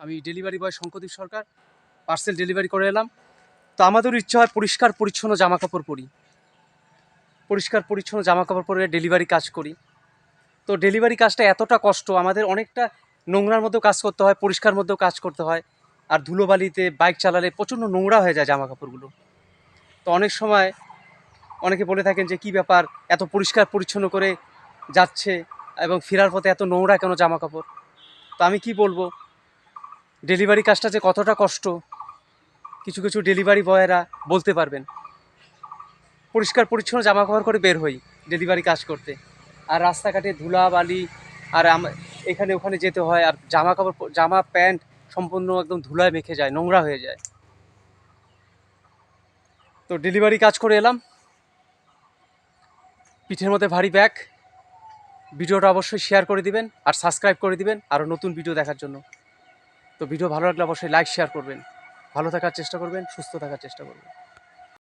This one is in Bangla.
আমি ডেলিভারি বয় শঙ্করদীপ সরকার, পার্সেল ডেলিভারি করে এলাম। তো আমাদেরও ইচ্ছা হয় পরিষ্কার পরিচ্ছন্ন জামা কাপড় পরি, পরিষ্কার পরিচ্ছন্ন জামা কাপড় পরে ডেলিভারি কাজ করি। তো ডেলিভারি কাজটা এতটা কষ্ট, আমাদের অনেকটা নোংরার মধ্যেও কাজ করতে হয়, পরিষ্কার মধ্যেও কাজ করতে হয়। আর ধুলোবালিতে বাইক চালালে প্রচণ্ড নোংরা হয়ে যায় জামা কাপড়গুলো। তো অনেক সময় অনেকে বলে থাকেন যে কী ব্যাপার, এত পরিষ্কার পরিচ্ছন্ন করে যাচ্ছে এবং ফেরার পথে এত নোংরা কেন জামা কাপড়। তো আমি কি বলবো, ডেলিভারি কাজটা যে কতটা কষ্ট কিছু কিছু ডেলিভারি বয়েরা বলতে পারবেন। পরিষ্কার পরিচ্ছন্ন জামা কাপড় করে বের হই ডেলিভারি কাজ করতে, আর রাস্তাঘাটে ধুলাবালি আর এখানে ওখানে যেতে হয়, আর জামা কাপড় জামা প্যান্ট সম্পূর্ণ একদম ধুলায় মেখে যায়, নোংরা হয়ে যায়। তো ডেলিভারি কাজ করে এলাম, পিঠের মধ্যে ভারী ব্যাগ। ভিডিওটা অবশ্যই শেয়ার করে দিবেন আর সাবস্ক্রাইব করে দিবেন আরও নতুন ভিডিও দেখার জন্য। তো ভিডিও ভালো লাগলে অবশ্যই লাইক শেয়ার করবেন। ভালো থাকার চেষ্টা করবেন, সুস্থ থাকার চেষ্টা করবেন।